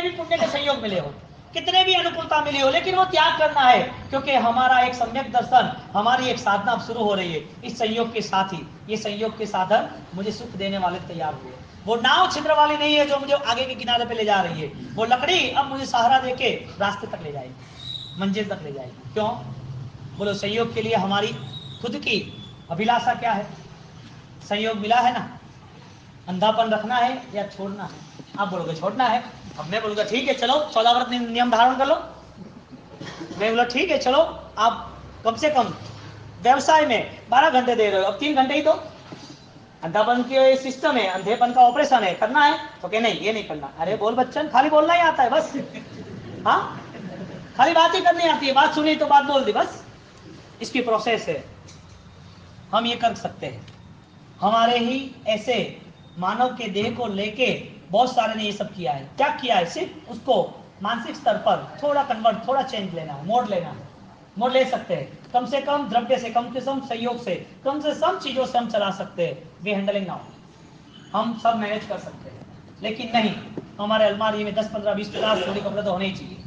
भी पुण्य के संयोग मिले हो, कितने भी अनुकूलता मिली हो, लेकिन वो त्याग करना है, क्योंकि हमारा एक सम्यक दर्शन, हमारी एक साधना अब शुरू हो रही है। इस संयोग के साथ ही ये संयोग के साधन मुझे सुख देने वाले तैयार हुए। वो नाव छिद्र वाली नहीं है जो मुझे आगे के किनारे पे ले जा रही है, वो लकड़ी अब मुझे सहारा देके रास्ते तक ले जाएगी, मंजिल तक ले जाएगी। क्यों? बोलो, संयोग के लिए हमारी खुद की अभिलाषा क्या है? संयोग मिला है ना, अंधापन रखना है या छोड़ना है? आप बोलोगे छोड़ना है, अब मैं बोलूंगा ठीक है चलो 14 व्रत नियम धारण कर लो। मैं बोला ठीक है चलो, आप कम से कम व्यवसाय में 12 घंटे दे रहे हो, अब 3 घंटे ही दो। अंधापन के सिस्टम है, अंधेपन का ऑपरेशन है, करना है तो कहे नहीं ये नहीं करना। अरे बोल बच्चन, खाली बोलना ही आता है बस, हाँ खाली बात ही करनी आती है, बात सुनी तो बात बोल दी बस। इसकी प्रोसेस है, हम ये कर सकते हैं। हमारे ही ऐसे मानव के देह को लेके बहुत सारे ने ये सब किया है। क्या किया है? सिर्फ उसको मानसिक स्तर पर थोड़ा कन्वर्ट, थोड़ा चेंज लेना है, मोड़ लेना है। मोड़ ले सकते हैं, कम से कम द्रव्य से, कम से कम सहयोग से, कम से कम चीजों से हम चला सकते हैं। वे हैंडलिंग नाउ हम सब मैनेज कर सकते हैं, लेकिन नहीं, हमारे अलमारी में 10, 15, 20, 50 जोड़ी कपड़े तो होने ही चाहिए।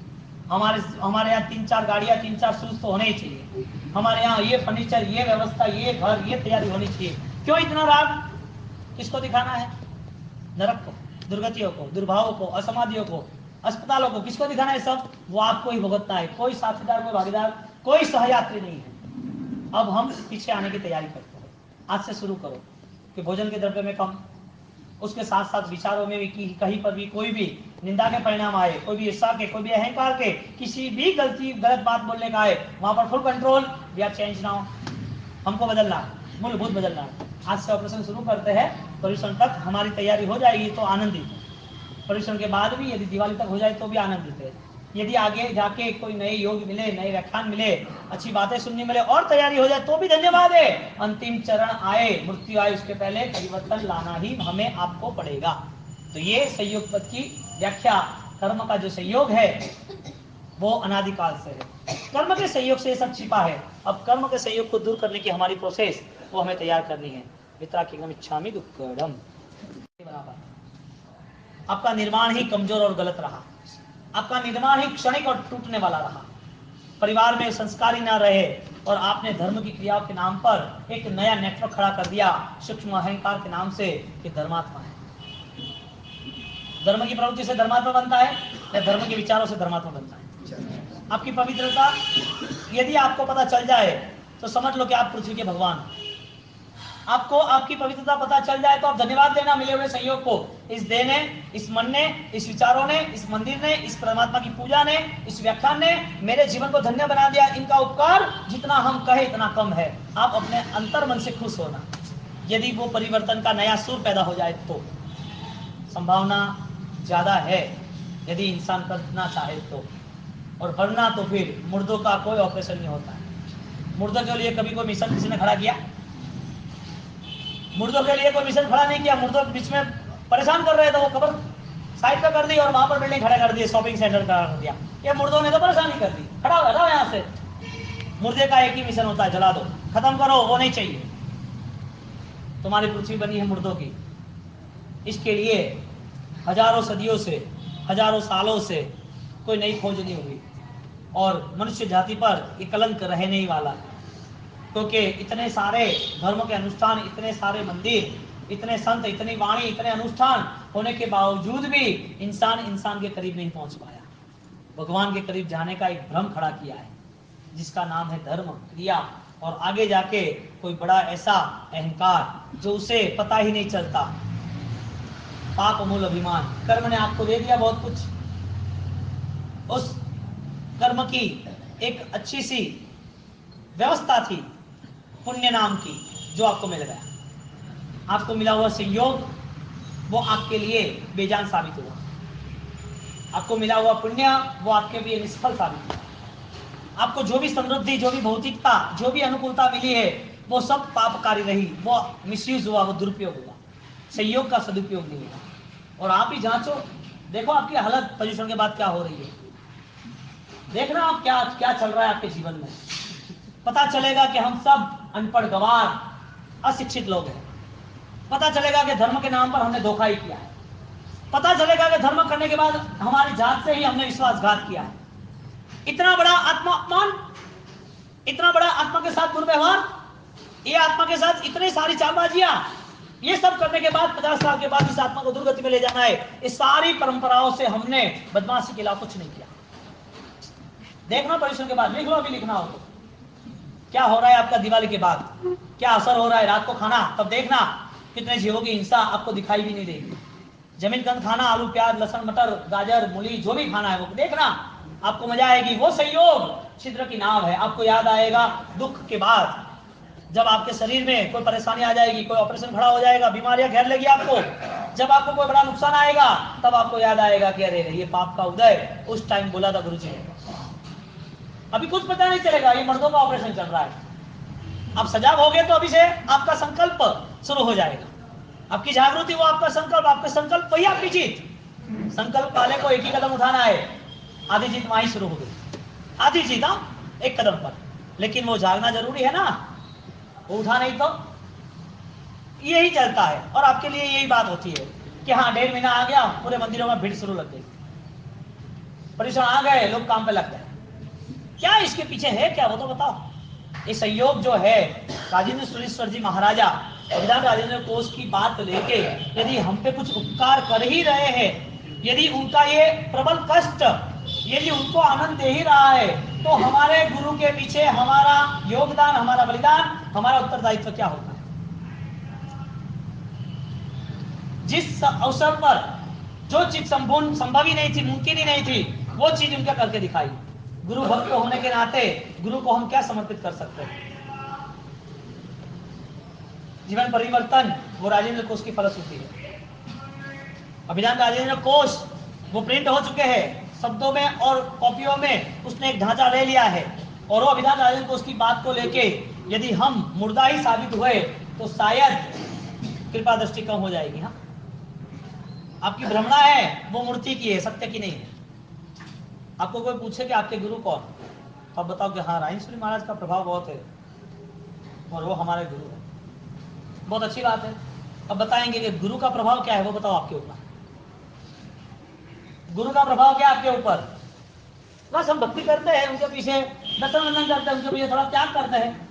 हमारे यहाँ 3-4 गाड़ियाँ, 3-4 शूज तो होने ही चाहिए। हमारे यहाँ ये फर्नीचर, ये व्यवस्था, ये घर, ये तैयारी होनी चाहिए। क्यों इतना राग? किसको दिखाना है? नरक को, दुर्गतियों को, दुर्भावों को, असमाधियों को, अस्पतालों को। किसको दिखाना है? सब वो आपको ही भुगतना है। कोई साथीदार, कोई भागीदार, कोई सहयात्री नहीं है। अब हम पीछे आने की तैयारी करते हैं। आज से शुरू करो कि भोजन के द्रव्य में कम, उसके साथ साथ विचारों में भी कहीं पर भी कोई भी निंदा के परिणाम आए, कोई भी ईर्ष्या के, कोई भी अहंकार के, किसी भी गलत बात बोलने का आए, वहां पर full control. We are change now. हमको बदलना है, मूलभूत बदलना है। आज से ऑपरेशन शुरू करते हैं। पर्यूषण तक हमारी तैयारी हो जाएगी तो आनंदित है। पर्यूषण के बाद भी यदि दिवाली तक हो जाए तो भी आनंदित है। यदि आगे जाके कोई नए योग मिले, नए व्याख्यान मिले, अच्छी बातें सुनने मिले और तैयारी हो जाए तो भी धन्यवाद है। अंतिम चरण आए, मृत्यु आए, उसके पहले परिवर्तन लाना ही हमें आपको पड़ेगा। तो ये संयोग पद की व्याख्या, कर्म का जो संयोग है वो अनादिकाल से है। कर्म के संयोग से ये सब छिपा है। अब कर्म के संयोग को दूर करने की हमारी प्रोसेस वो हमें तैयार करनी है। वितराग इच्छामि दुक्कडम। आपका निर्माण ही कमजोर और गलत रहा, आपका निर्माण ही क्षणिक और टूटने वाला रहा। परिवार में संस्कार ही ना रहे और आपने धर्म की क्रियाओं के नाम पर एक नया नेटवर्क खड़ा कर दिया सूक्ष्म अहंकार के नाम से कि धर्मात्मा है। धर्म की प्रवृत्ति से धर्मात्मा बनता है या धर्म के विचारों से धर्मात्मा बनता है? आपकी पवित्रता यदि आपको पता चल जाए तो समझ लो कि आप पृथ्वी के भगवान। आपको आपकी पवित्रता पता चल जाए तो आप धन्यवाद देना मिले हुए संयोग को। इस देह ने, इस मन ने, इस विचारों ने, इस मंदिर ने, इस परमात्मा की पूजा ने, इस व्याख्यान ने मेरे जीवन को धन्य बना दिया। इनका उपकार जितना हम कहे इतना कम है। आप अपने अंतर मन से खुश होना। यदि वो परिवर्तन का नया सुर पैदा हो जाए तो संभावना ज्यादा है, यदि इंसान करना चाहे तो। और वरना तो फिर मुर्दों का कोई ऑपरेशन नहीं होता है। मुर्दों के लिए कभी कोई मिशन किसी ने खड़ा किया? मुर्दों के लिए कोई मिशन खड़ा नहीं किया। मुर्दों बीच में परेशान कर रहे थे, वो कब्र साइड पे कर दी और वहां पर बिल्डिंग खड़ा कर दी, शॉपिंग सेंटर खड़ा कर दिया। ये मुर्दों ने तो परेशानी कर दी, खड़ा हटाओ यहाँ से। मुर्दे का एक ही मिशन होता है, जला दो, खत्म करो, वो नहीं चाहिए। तुम्हारी पृथ्वी बनी है मुर्दों की। इसके लिए हजारों सदियों से, हजारों सालों से कोई नई खोज नहीं हुई और मनुष्य जाति पर ये कलंक रहने ही वाला है। क्योंकि इतने सारे धर्म के अनुष्ठान, इतने सारे मंदिर, इतने संत, इतनी वाणी, इतने अनुष्ठान होने के बावजूद भी इंसान इंसान के करीब नहीं पहुंच पाया। भगवान के करीब जाने का एक भ्रम खड़ा किया है जिसका नाम है धर्म, क्रिया, और आगे जाके कोई बड़ा ऐसा अहंकार जो उसे पता ही नहीं चलता। पाप मूल अभिमान। कर्म ने आपको दे दिया बहुत कुछ, उस कर्म की एक अच्छी सी व्यवस्था थी पुण्य नाम की, जो आपको मिल गया। आपको मिला हुआ संयोग वो आपके लिए बेजान साबित हुआ। आपको मिला हुआ पुण्य वो आपके लिए निष्फल साबित हुआ। आपको जो भी समृद्धि, जो भी भौतिकता, जो भी अनुकूलता मिली है वो सब पापकारी रही, वो मिसयूज हुआ, वो दुरुपयोग हुआ। संयोग का सदुपयोग नहीं हुआ। और आप ही जांचो, देखो आपकी हालत पर्यूषण के बाद क्या हो रही है। देखना आप क्या क्या चल रहा है आपके जीवन में। पता चलेगा कि हम सब अनपढ़, गंवार, अशिक्षित लोग हैं। पता चलेगा कि धर्म के नाम पर हमने धोखा ही किया है। पता चलेगा कि धर्म करने के बाद हमारी जात से ही हमने विश्वासघात किया है। इतना बड़ा आत्मा अपमान, इतना बड़ा आत्मा के साथ दुर्व्यवहार, ये आत्मा के साथ इतनी सारी चालबाजियां, ये सब करने के बाद 50 साल के बाद इस आत्मा को दुर्गति में ले जाना है। इस सारी परंपराओं से हमने बदमाशी के अलावा कुछ नहीं किया। देखना परिश्रम के बाद, लिख लो अभी लिखना हो तो, क्या हो रहा है आपका दिवाली के बाद, क्या असर हो रहा है। रात को खाना तब देखना कितने जीवों की हिंसा आपको दिखाई भी नहीं देगी। जमीन गंद खाना, आलू प्याज लहसुन मटर गाजर मूली जो भी खाना है वो देखना, आपको मजा आएगी। वो संयोग छिद्र की नाव है। आपको याद आएगा दुख के बाद, जब आपके शरीर में कोई परेशानी आ जाएगी, कोई ऑपरेशन खड़ा हो जाएगा, बीमारियां घेर लेगी आपको, जब आपको कोई बड़ा नुकसान आएगा, तब आपको याद आएगा कि अरे ये पाप का उदय उस टाइम बोला था गुरुजी ने। अभी कुछ पता नहीं चलेगा, ये मर्दों का ऑपरेशन चल रहा है। आप सजाग हो गए तो अभी से आपका संकल्प शुरू हो जाएगा, आपकी जागृति वो आपका संकल्प, आपका संकल्प वही आपकी जीत। संकल्प वाले को एक ही कदम उठाना है, आधी जीत वहीं शुरू हो गई। आधी जीत एक कदम पर, लेकिन वो जागना जरूरी है ना, वो उठा नहीं तो यही चलता है। और आपके लिए यही बात होती है कि हाँ 1.5 महीना आ गया, पूरे मंदिरों में भीड़ शुरू लग गई, परिश्रम आ गए, लोग काम पे लग गए। क्या इसके पीछे है क्या, वो तो बताओ। ये संयोग जो है, राजेंद्र सुरेश्वर जी महाराजा अभिधान राजेंद्र कोश की बात लेके यदि हम पे कुछ उपकार कर ही रहे हैं, यदि उनका ये प्रबल कष्ट यदि उनको आनंद दे ही रहा है, तो हमारे गुरु के पीछे हमारा योगदान, हमारा बलिदान, हमारा उत्तरदायित्व क्या होता है। जिस अवसर पर जो चीज संभव ही नहीं थी, मुमकिन ही नहीं थी, वो चीज उनका करके दिखाई। गुरु भक्त होने के नाते गुरु को हम क्या समर्पित कर सकते हैं। जीवन परिवर्तन वो राजेंद्र कोश की फलश्रुति है। अभिधान राजेंद्र कोश वो प्रिंट हो चुके हैं शब्दों में और कॉपियों में, उसने एक ढांचा ले लिया है। और वो अभिधान राजेंद्र कोश की बात को लेके यदि हम मुर्दा ही साबित हुए तो शायद कृपा दृष्टि कम हो जाएगी। हाँ, आपकी भ्रमणा है वो मूर्ति की है, सत्य की नहीं है। आपको कोई पूछे कि आपके गुरु कौन, तो आप बताओ कि हाँ राजेंद्र महाराज का प्रभाव बहुत है और वो हमारे गुरु है। बहुत अच्छी बात है। अब बताएंगे कि गुरु का प्रभाव क्या है, वो बताओ आपके ऊपर। गुरु का प्रभाव क्या आपके ऊपर? बस हम भक्ति करते हैं, उनके पीछे दर्शन वंदन करते हैं, उनके पीछे थोड़ा त्याग करते हैं।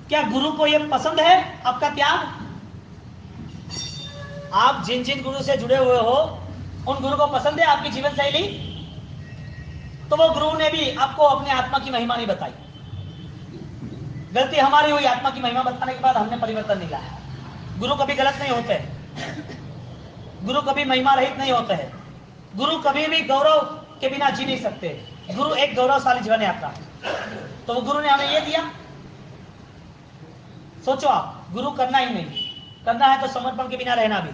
क्या गुरु को ये पसंद है आपका त्याग? आप जिन जिन गुरु से जुड़े हुए हो उन गुरु को पसंद है आपकी जीवन शैली? तो वो गुरु ने भी आपको अपने आत्मा की महिमा नहीं बताई। गलती हमारी हुई, आत्मा की महिमा बताने के बाद हमने परिवर्तन नहीं लाया। गुरु कभी गलत नहीं होते, गुरु कभी महिमा रहित नहीं होते हैं, गुरु कभी भी गौरव के बिना जी नहीं सकते। गुरु एक गौरवशाली जीवन यात्रा है। तो गुरु ने हमें ये दिया। सोचो आप, गुरु करना ही नहीं, करना है तो समर्पण के बिना रहना भी।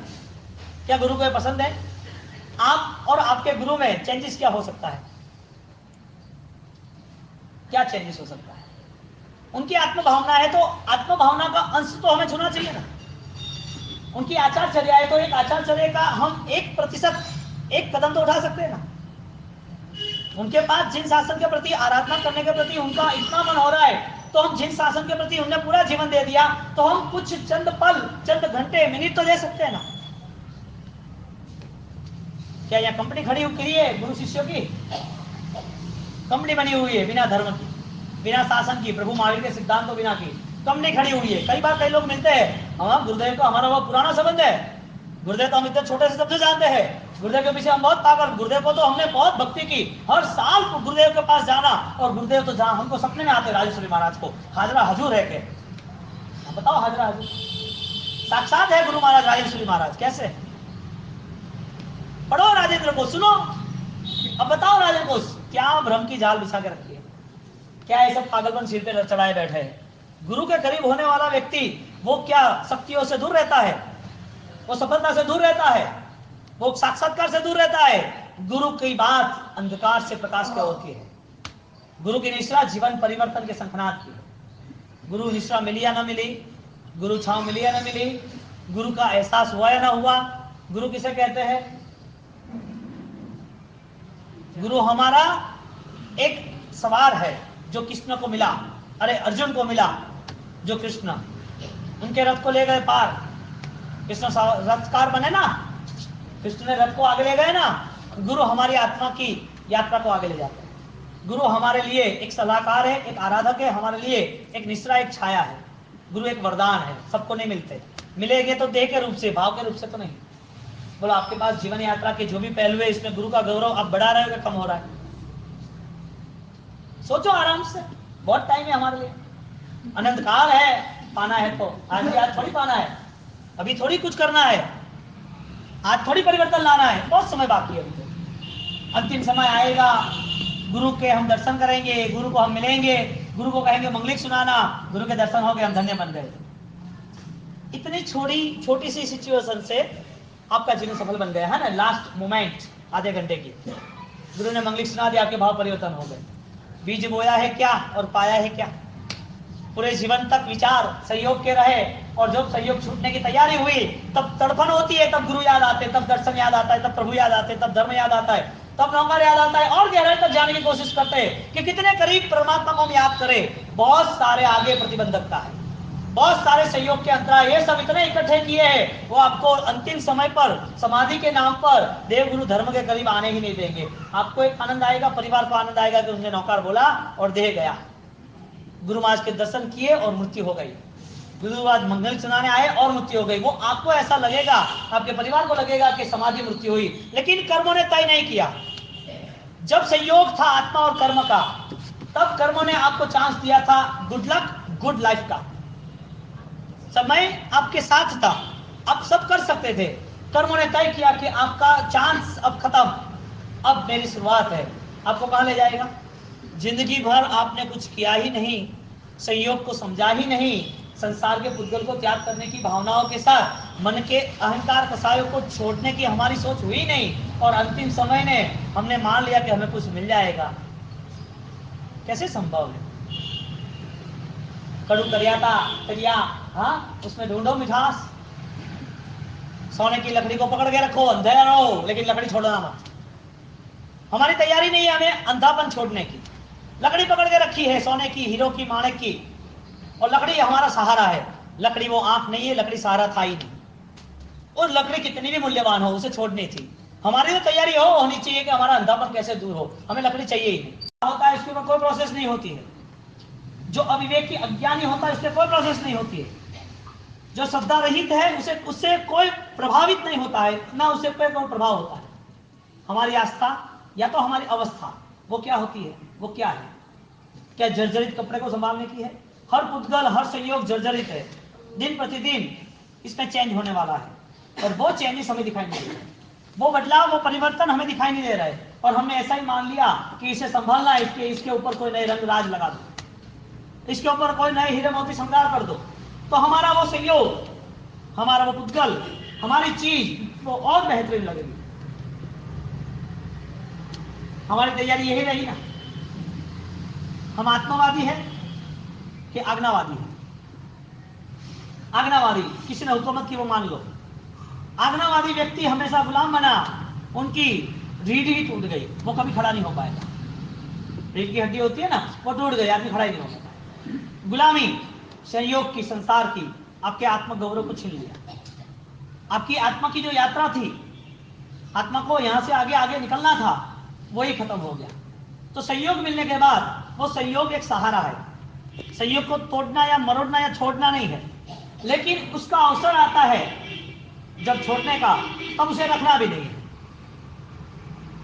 क्या गुरु को ये पसंद है? आप और आपके गुरु में चेंजेस क्या हो सकता है? क्या चेंजेस हो सकता है? उनकी आत्म भावना है तो आत्म भावना का अंश तो हमें छूना चाहिए ना। उनकी आचारचर्या है तो एक आचारचर्या का हम 1% एक कदम तो उठा सकते हैं ना। उनके पास जिन शासन के प्रति आराधना करने के प्रति उनका इतना मन हो रहा है, तो हम जिन शासन के प्रति उन्हें पूरा जीवन दे दिया, तो हम कुछ चंद पल, चंद घंटे, मिनट तो दे सकते हैं ना। क्या यहाँ कंपनी खड़ी हुई है गुरु शिष्यों की? कंपनी बनी हुई है बिना धर्म की, बिना शासन की, प्रभु महावीर के सिद्धांतों बिना की कंपनी खड़ी हुई है। कई बार कई लोग मिलते हैं, हाँ गुरुदेव का हमारा बहुत पुराना संबंध है, गुरुदेव तो हम इतने छोटे से सबसे जानते हैं, गुरुदेव के पीछे हम बहुत पागल, गुरुदेव को तो हमने बहुत भक्ति की, हर साल गुरुदेव के पास जाना, और गुरुदेव तो जहाँ हमको सपने में आते राजेश्वरी महाराज को हाजरा हजूर है के। बताओ हाजरा हजूर साक्षात है गुरु महाराज राजेश्वरी महाराज। कैसे? पढ़ो राजेंद्र को, सुनो। अब बताओ राजेंद्र को क्या भ्रम की जाल बिछा के रखी है, क्या ये सब पागलपन सिर पे चढ़ाए बैठे हैं। गुरु के करीब होने वाला व्यक्ति वो क्या शक्तियों से दूर रहता है, वो सफलता से दूर रहता है, वो साक्षात्कार से दूर रहता है। गुरु की बात अंधकार से प्रकाश की होती है। गुरु की निष्ठा जीवन परिवर्तन के शंखनाद की। गुरु निष्ठा मिली या ना मिली, गुरु छांव मिली या ना मिली, गुरु का एहसास हुआ या ना हुआ, गुरु किसे कहते हैं? गुरु हमारा एक सवार है जो कृष्ण को मिला, अरे अर्जुन को मिला, जो कृष्ण उनके रथ को ले गए पार, कृष्ण रथकार बने ना, कृष्ण ने रथ को आगे ले गए ना, गुरु हमारी आत्मा की यात्रा को आगे ले जाते हैं। गुरु हमारे लिए एक सलाहकार है, एक आराधक है, हमारे लिए एक निश्रा, एक छाया है। गुरु एक वरदान है, सबको नहीं मिलते, मिलेंगे तो देह के रूप से, भाव के रूप से तो नहीं। बोलो आपके पास जीवन यात्रा के जो भी पहलू है, इसमें गुरु का गौरव आप बढ़ा रहे हो या कम हो रहा है? सोचो आराम से, बहुत टाइम है हमारे लिए, अनंत काल है। पाना है तो आज थोड़ी पाना है, अभी थोड़ी कुछ करना है, आज थोड़ी परिवर्तन लाना है, बहुत समय बाकी है अभी तो। अंतिम समय आएगा, गुरु के हम दर्शन करेंगे, गुरु को हम मिलेंगे, गुरु को कहेंगे मंगलिक सुनाना, गुरु के दर्शन हो गए, हम धन्य बन गए। इतनी छोटी सी सिचुएशन से आपका जीवन सफल बन गया है ना। लास्ट मोमेंट आधे घंटे की, गुरु ने मंगलिक सुना दिया, आपके भाव परिवर्तन हो गए। बीज बोया है क्या और पाया है क्या? पूरे जीवन तक विचार सहयोग के रहे, और जब सहयोग छूटने की तैयारी हुई, तब तड़पन होती है, तब गुरु याद आते, तब दर्शन याद आता है, तब प्रभु याद आते, तब धर्म याद आता है, तब नौकर याद आता है, और गहराई तक जाने की कोशिश करते हैं कि कितने करीब परमात्मा को हम याद करें। बहुत सारे आगे प्रतिबंधकता है, बहुत सारे सहयोग के अंतराल, ये सब इतने इकट्ठे किए हैं, वो आपको अंतिम समय पर समाधि के नाम पर देव गुरु धर्म के करीब आने ही नहीं देंगे। आपको एक आनंद आएगा, परिवार को आनंद आएगा कि उसने नौकर बोला और देह गया। गुरु महाराज के दर्शन किए और मृत्यु हो गई, गुरु महाराज मंगल सुनाने आए और मृत्यु हो गई। वो आपको ऐसा लगेगा, आपके परिवार को लगेगा कि समाधि मृत्यु हुई, लेकिन कर्मों ने तय नहीं किया। जब संयोग था आत्मा और कर्म का, तब कर्मों ने आपको चांस दिया था गुड लक, गुड लाइफ का। समय आपके साथ था, आप सब कर सकते थे। कर्मों ने तय किया कि आपका चांस अब खत्म, अब मेरी शुरुआत है। आपको कहां ले जाएगा? जिंदगी भर आपने कुछ किया ही नहीं, संयोग को समझा ही नहीं, संसार के पुद्गल को त्याग करने की भावनाओं के साथ मन के अहंकार कसायों को छोड़ने की हमारी सोच हुई नहीं, और अंतिम समय ने हमने मान लिया कि हमें कुछ मिल जाएगा। कैसे संभव है? कड़ू करिया, हाँ, उसमें ढूंढो मिठास। सोने की लकड़ी को पकड़ के रखो, अंधेरा रहो, लेकिन लकड़ी छोड़ना मत। हमारी तैयारी नहीं है हमें अंधापन छोड़ने की। लकड़ी पकड़ के रखी है, सोने की, हीरो की, माणिक की, और लकड़ी हमारा सहारा है। लकड़ी वो आंख नहीं है, लकड़ी सहारा था ही नहीं। और लकड़ी कितनी भी मूल्यवान हो, उसे छोड़नी थी। हमारी तो तैयारी होनी चाहिए कि हमारा अंधापन कैसे दूर हो, हमें लकड़ी चाहिए ही नहीं। होता है इसके ऊपर कोई प्रोसेस नहीं होती है। जो अविवेकी अज्ञानी होता है उससे कोई प्रोसेस नहीं होती है। जो श्रद्धा रहित है उससे कोई प्रभावित नहीं होता है, ना उससे कोई प्रभाव होता है। हमारी आस्था या तो हमारी अवस्था, वो क्या होती है, वो क्या है? क्या जर्जरित कपड़े को संभालने की है? हर पुद्गल, हर संयोग जर्जरित है, दिन प्रतिदिन इसमें चेंज होने वाला है, और वो चेंजेस हमें दिखाई नहीं दे रहे, वो बदलाव, वो परिवर्तन हमें दिखाई नहीं दे रहा है। और हमने ऐसा ही मान लिया कि इसे संभालना है, इसके ऊपर कोई नए रंग राज लगा दो, इसके ऊपर कोई नए हीरे मोती श्रृंगार कर दो, तो हमारा वो संयोग, हमारा वो पुद्गल, हमारी चीज वो और बेहतरीन लगेगी। हमारी तैयारी यही रही ना। हम आत्मवादी है कि आज्ञावादी है? आज्ञावादी, किसी ने हुकूमत की वो मान लो। आज्ञावादी व्यक्ति हमेशा गुलाम बना, उनकी रीढ़ ही टूट गई, वो कभी खड़ा नहीं हो पाएगा। रीढ़ की हड्डी होती है ना, वो टूट गई, आदमी खड़ा ही नहीं हो सकता। गुलामी संयोग की, संसार की, आपके आत्मगौरव को छीन लिया। आपकी आत्मा की जो यात्रा थी, आत्मा को यहां से आगे आगे निकलना था, वही खत्म हो गया। तो संयोग मिलने के बाद वो संयोग एक सहारा है। संयोग को तोड़ना या मरोड़ना या छोड़ना नहीं है, लेकिन उसका अवसर आता है जब छोड़ने का, तब उसे रखना भी नहीं है।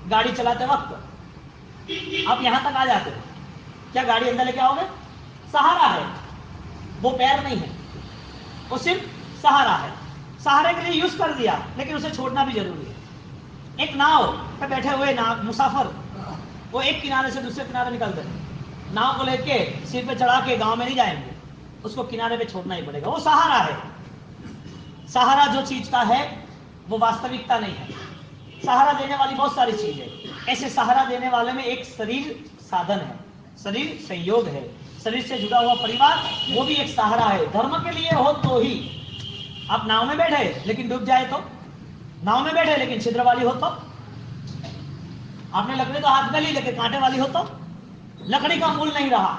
गाड़ी चलाते वक्त आप यहां तक आ जाते हो, क्या गाड़ी अंदर लेके आओगे? सहारा है, वो पैर नहीं है, वो सिर्फ सहारा है। सहारे के लिए यूज कर दिया, लेकिन उसे छोड़ना भी जरूरी है। एक नाव पे बैठे हुए मुसाफिर, वो एक किनारे से दूसरे किनारे निकलते हैं, नाव को लेके सिर पे चढ़ा के गांव में नहीं जाएंगे, उसको किनारे पे छोड़ना ही पड़ेगा। वो सहारा है। सहारा जो चीज का है वो वास्तविकता नहीं है। सहारा देने वाली बहुत सारी चीज है। ऐसे सहारा देने वाले में एक शरीर साधन है, शरीर संयोग है, शरीर से जुड़ा हुआ परिवार वो भी एक सहारा है। धर्म के लिए हो तो ही। आप नाव में बैठे लेकिन डूब जाए तो, नाव में बैठे लेकिन छिद्र वाली हो तो, आपने लकड़ी तो हाथ में ली लेकिन कांटे वाली हो तो, लकड़ी का मूल नहीं रहा,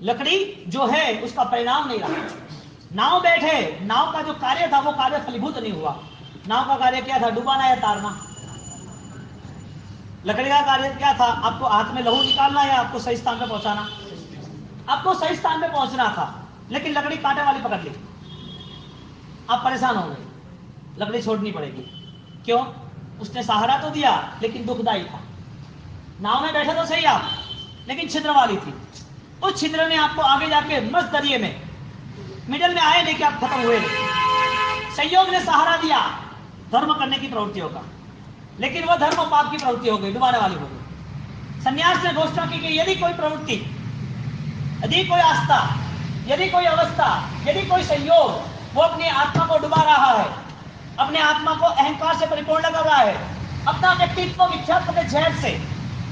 लकड़ी जो है उसका परिणाम नहीं रहा। नाव बैठे, नाव का जो कार्य था वो कार्य फलीभूत नहीं हुआ। नाव का कार्य क्या था? डुबाना या तारना। लकड़ी का कार्य क्या था? आपको हाथ में लहू निकालना या आपको सही स्थान पे पहुंचाना? आपको सही स्थान पे पहुंचना था, लेकिन लकड़ी कांटे वाली पकड़ ली, आप परेशान हो गए, लकड़ी छोड़नी पड़ेगी। क्यों? उसने सहारा तो दिया लेकिन दुखदाई था। नाव में बैठे तो सही आप, लेकिन छिद्र वाली थी। उस छिद्र ने आपको आगे जाके मस्त दरिए में मिडल में आए लेके आप खत्म हुए। संयोग ने सहारा दिया धर्म करने की प्रवृत्तियों का, लेकिन वह धर्म पाप की प्रवृत्ति हो गई, डुबाने वाली हो गई। संन्यास ने घोषणा की कि यदि कोई प्रवृत्ति, यदि कोई आस्था, यदि कोई अवस्था, यदि कोई संयोग वो अपनी आत्मा को डुबा रहा है, अपने आत्मा को अहंकार से परिपूर्ण कर रहा है, अपना व्यक्तित्व मिथ्यात्व के जहर से,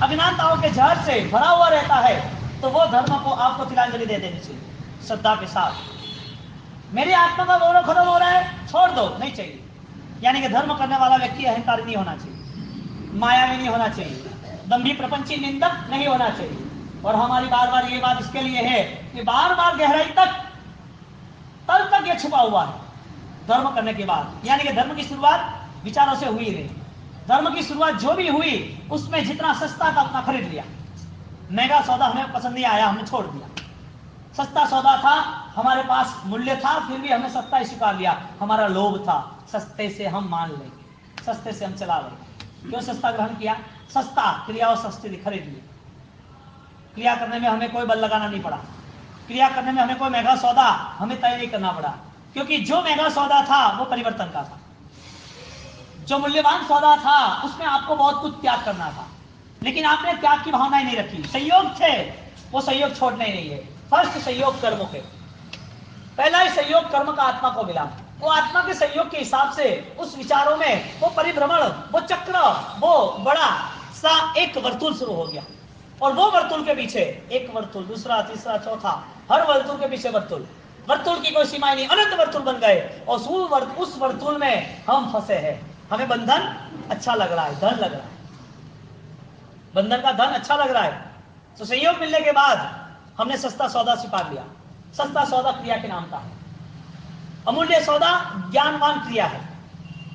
अज्ञानताओं के जहर से भरा हुआ रहता है, तो वो धर्म को आपको तिलांजलि दे देनी चाहिए श्रद्धा के साथ। मेरी आत्मा का गौरव खत्म हो रहा है, छोड़ दो, नहीं चाहिए। यानी कि धर्म करने वाला व्यक्ति अहंकारी नहीं होना चाहिए, मायावी नहीं होना चाहिए, दंभी प्रपंची निंदक नहीं होना चाहिए। और हमारी बार बार ये बात इसके लिए है कि बार बार गहराई तक, तल तक ये छुपा हुआ है धर्म करने के बाद। यानी कि धर्म की शुरुआत विचारों से हुई नहीं। धर्म की शुरुआत जो भी हुई उसमें जितना सस्ता था उतना खरीद लिया। महंगा सौदा हमें पसंद नहीं आया, हमने छोड़ दिया। सस्ता सौदा था, हमारे पास मूल्य था, फिर भी हमने सस्ता ही स्वीकार लिया। हमारा लोभ था, सस्ते से हम मान लेंगे, सस्ते से हम चला लेंगे। क्यों सस्ता ग्रहण किया? सस्ता क्रिया और सस्ती खरीद ली। क्रिया करने में हमें कोई बल लगाना नहीं पड़ा, क्रिया करने में हमें कोई महंगा सौदा हमें तय नहीं करना पड़ा, क्योंकि जो महंगा सौदा था वो परिवर्तन का था। जो मूल्यवान सौदा था उसमें आपको बहुत कुछ त्याग करना था, लेकिन आपने त्याग की भावना ही नहीं रखी। संयोग थे, वो संयोग छोड़ने ही नहीं है। फर्स्ट संयोग कर्म के, पहला ही संयोग कर्म का आत्मा को मिला। वो आत्मा के संयोग के हिसाब से उस विचारों में वो परिभ्रमण, वो चक्र, वो बड़ा सा एक वर्तुल शुरू हो गया। और वो वर्तुल के पीछे एक वर्तुल, दूसरा, तीसरा, चौथा, हर वर्तुल के पीछे वर्तुल, वर्तुल की कोई सीमाएं नहीं, अनंत वर्तुल बन गए। और उस वर्तुल में हम फंसे हैं। हमें बंधन अच्छा लग रहा है, धन लग रहा है, बंधन का धन अच्छा लग रहा है। तो संयोग मिलने के बाद हमने सस्ता सौदा स्वीकार लिया। सस्ता सौदा क्रिया के नाम का है, अमूल्य सौदा ज्ञानवान क्रिया है,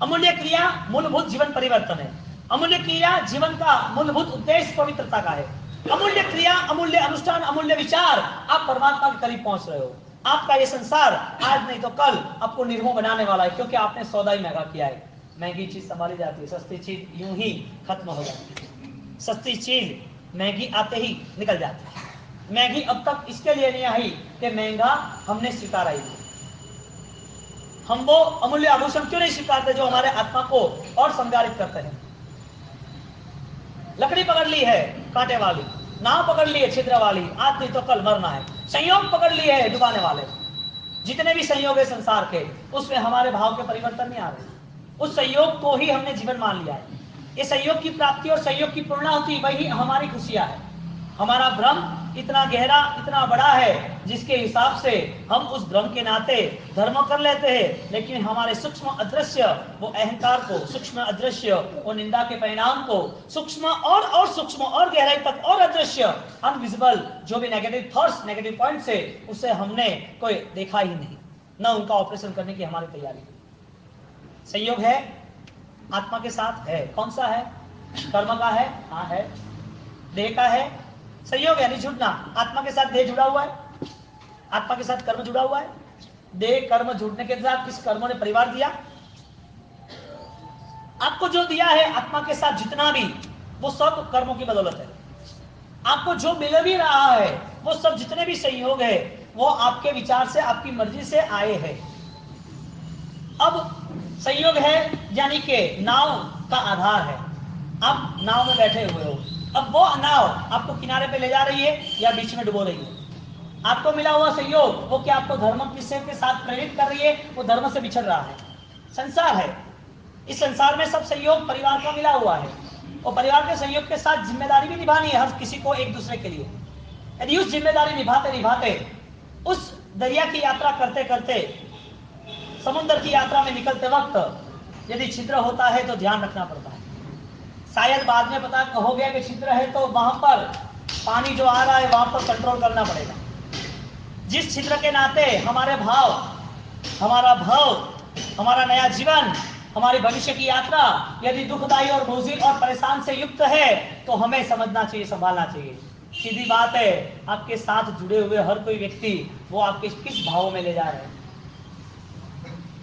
अमूल्य क्रिया मूलभूत जीवन परिवर्तन है, अमूल्य क्रिया जीवन का मूलभूत उद्देश्य पवित्रता का है, अमूल्य क्रिया, अमूल्य अनुष्ठान, अमूल्य विचार, आप परमात्मा के करीब पहुंच रहे हो। आपका ये संसार आज नहीं तो कल आपको निर्मोह बनाने वाला है, क्योंकि आपने सौदा ही महंगा किया है। महंगी चीज संभाली जाती है, सस्ती चीज यूं ही खत्म हो जाती है। सस्ती चीज महंगी आते ही निकल जाती है। महंगी अब तक इसके लिए नहीं आई कि महंगा हमने स्वीकारा ही नहीं। हम वो अमूल्य आभूषण क्यों नहीं स्वीकारते जो हमारे आत्मा को और संगारित करते हैं? लकड़ी पकड़ ली है कांटे वाली, नाव पकड़ ली है छिद्र वाली, आज नहीं तो कल मरना है। संयोग पकड़ लिए है डुबाने वाले। जितने भी संयोग है संसार के, उसमें हमारे भाव के परिवर्तन नहीं आ रहे। उस संयोग को ही हमने जीवन मान लिया है। ये संयोग की प्राप्ति और संयोग की पूर्णाहुति, वही हमारी खुशियां है। हमारा भ्रम इतना गहरा, इतना बड़ा है, जिसके हिसाब से हम उस भ्रम के नाते धर्म कर लेते हैं, लेकिन हमारे सूक्ष्म अदृश्य वो अहंकार को, सूक्ष्म अदृश्य वो निंदा के परिणाम को, सूक्ष्म और सूक्ष्म और गहराई तक और अदृश्य अनविजिबल जो भी नेगेटिव थॉट्स, नेगेटिव पॉइंट्स है, उसे हमने कोई देखा ही नहीं, न उनका ऑपरेशन करने की हमारी तैयारी। संयोग है आत्मा के साथ है, कौन सा है? कर्म का है, हाँ है। देह का है, संयोग यानी जुड़ना। आत्मा के साथ देह जुड़ा हुआ है, आत्मा के साथ कर्म जुड़ा हुआ है। देह कर्म जुड़ने के साथ किस कर्मों ने परिवार दिया? आपको जो दिया है आत्मा के साथ जितना भी, वो सब कर्मों की बदौलत है। आपको जो मिल भी रहा है वो सब जितने भी संयोग है वो आपके विचार से, आपकी मर्जी से आए हैं। अब संयोग है यानी कि नाव का आधार है। आप नाव में बैठे हुए हो, अब वो नाव आपको किनारे पे ले जा रही है या बीच में डुबो रही है? आपको मिला हुआ संयोग वो क्या आपको धर्म के साथ प्रेरित कर रही है? वो धर्म से बिछड़ रहा है। संसार है, इस संसार में सब संयोग परिवार का मिला हुआ है, और परिवार के संयोग के साथ जिम्मेदारी भी निभानी है हर किसी को एक दूसरे के लिए। यदि उस जिम्मेदारी निभाते निभाते उस दरिया की यात्रा करते करते, समुद्र की यात्रा में निकलते वक्त यदि छिद्र होता है तो ध्यान रखना पड़ता है। शायद बाद में पता हो गया कि छिद्र है तो वहां पर पानी जो आ रहा है वहां पर कंट्रोल करना पड़ेगा। जिस छिद्र के नाते हमारे भाव, हमारा भाव, हमारा नया जीवन, हमारी भविष्य की यात्रा यदि दुखदायी और बोझिल और परेशान से युक्त है तो हमें समझना चाहिए, संभालना चाहिए। सीधी बात है, आपके साथ जुड़े हुए हर कोई व्यक्ति वो आपके किस भावों में ले जा रहे हैं,